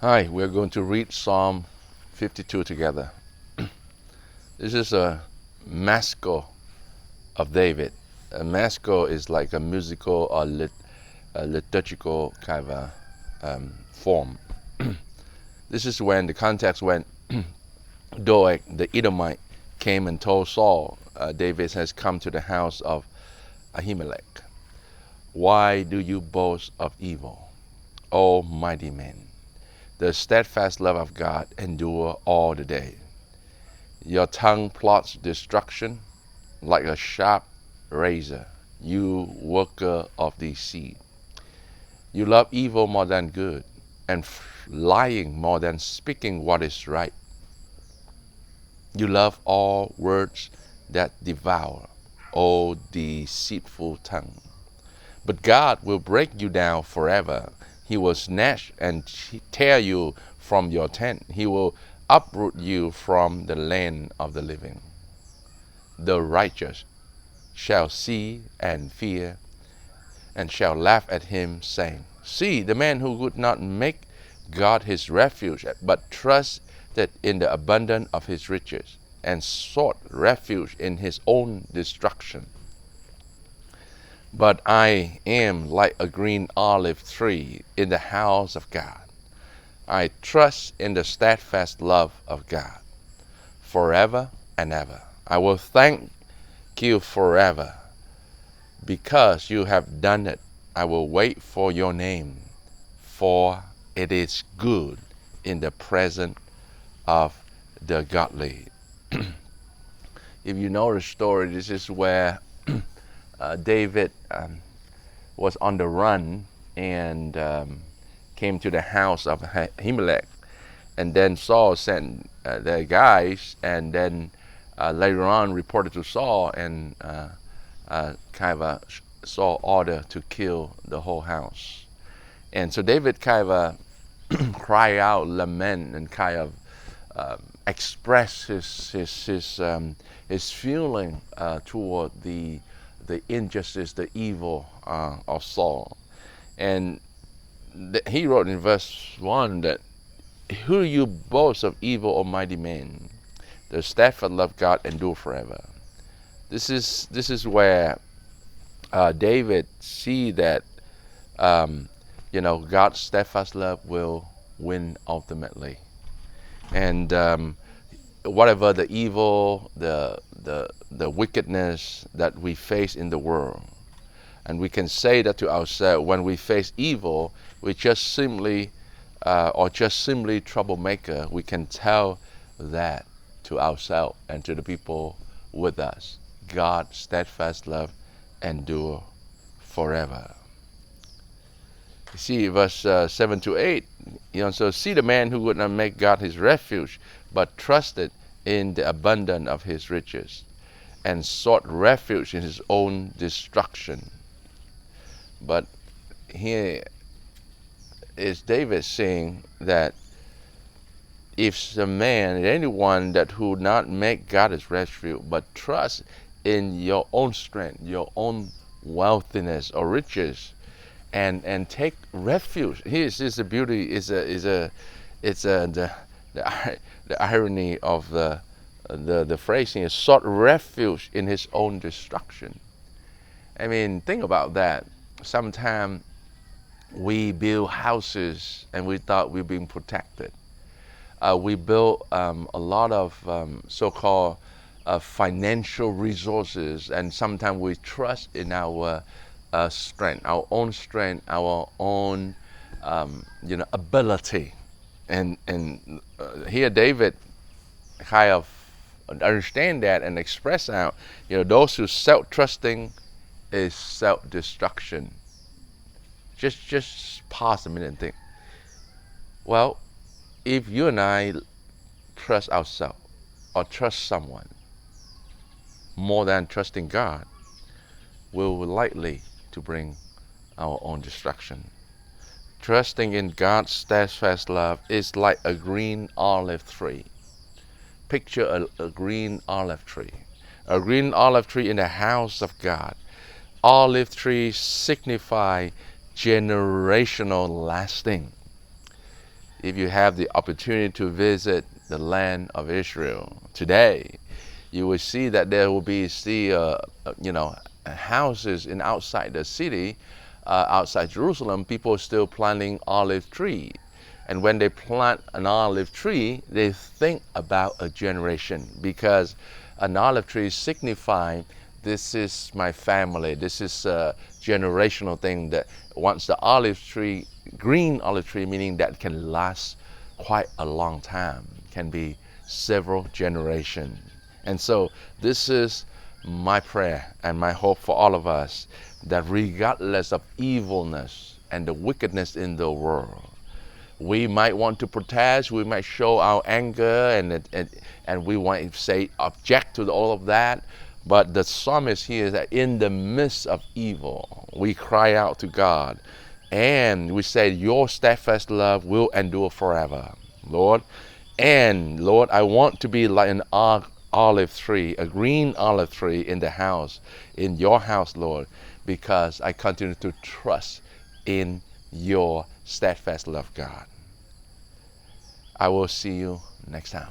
Hi, we're going to read Psalm 52 together. This is a maskil of David. A maskil is like a musical or a liturgical kind of form. This is when the context when Doeg, the Edomite, came and told Saul, David has come to the house of Ahimelech. Why do you boast of evil, O mighty man? The steadfast love of God endure all the day. Your tongue plots destruction like a sharp razor, you worker of deceit. You love evil more than good, and lying more than speaking what is right. You love all words that devour, O deceitful tongue. But God will break you down forever. He will snatch and tear you from your tent. He will uproot you from the land of the living. The righteous shall see and fear, and shall laugh at him, saying, See, the man who would not make God his refuge, but trusted in the abundance of his riches, and sought refuge in his own destruction. But I am like a green olive tree in the house of God. I trust in the steadfast love of God forever and ever. I will thank you forever because you have done it. I will wait for your name, for it is good in the presence of the godly. If you know the story, this is where David was on the run and came to the house of Ahimelech. And then Saul sent their guys, and then later on reported to Saul, and Saul ordered to kill the whole house. And so David kind of cry out, lament, and kind of express his feeling toward the injustice, the evil of Saul. And he wrote in verse 1 that, Who you boast of evil, Almighty man? The steadfast love of God endure forever. This is where David see that God's steadfast love will win ultimately, and whatever the evil, the wickedness that we face in the world, and we can say that to ourselves when we face evil, we just simply troublemaker. We can tell that to ourselves and to the people with us. God's steadfast love endure forever. You see, verse 7 to 8, so see the man who would not make God his refuge, but trusted in the abundance of his riches, and sought refuge in his own destruction. But here is David saying that if the man, anyone that who not make God his refuge, but trust in your own strength, your own wealthiness or riches, and take refuge. Here's the beauty. The irony of the phrasing is sought refuge in his own destruction. I mean, think about that. Sometimes we build houses and we thought we're being protected. We build a lot of so-called financial resources, and sometimes we trust in our strength, our own ability. And here David kind of understand that and express out, those who self-trusting is self-destruction. Just pause a minute and think. Well, if you and I trust ourselves or trust someone more than trusting God, we're likely to bring our own destruction. Trusting in God's steadfast love is like a green olive tree. Picture a green olive tree. A green olive tree in the house of God. Olive trees signify generational lasting. If you have the opportunity to visit the land of Israel today, you will see that there will be still, houses in outside the city, outside Jerusalem. People are still planting olive tree, and when they plant an olive tree, they think about a generation, because an olive tree signifies this is my family. This is a generational thing, that once the olive tree, green olive tree, meaning that can last quite a long time, can be several generations. And so this is my prayer and my hope for all of us, that regardless of evilness and the wickedness in the world, we might want to protest, we might show our anger, and we might say object to all of that. But the psalmist here is that in the midst of evil, we cry out to God, and we say, your steadfast love will endure forever, Lord. And Lord, I want to be like an olive tree, a green olive tree in the house, in your house, Lord, because I continue to trust in your steadfast love, God. I will see you next time.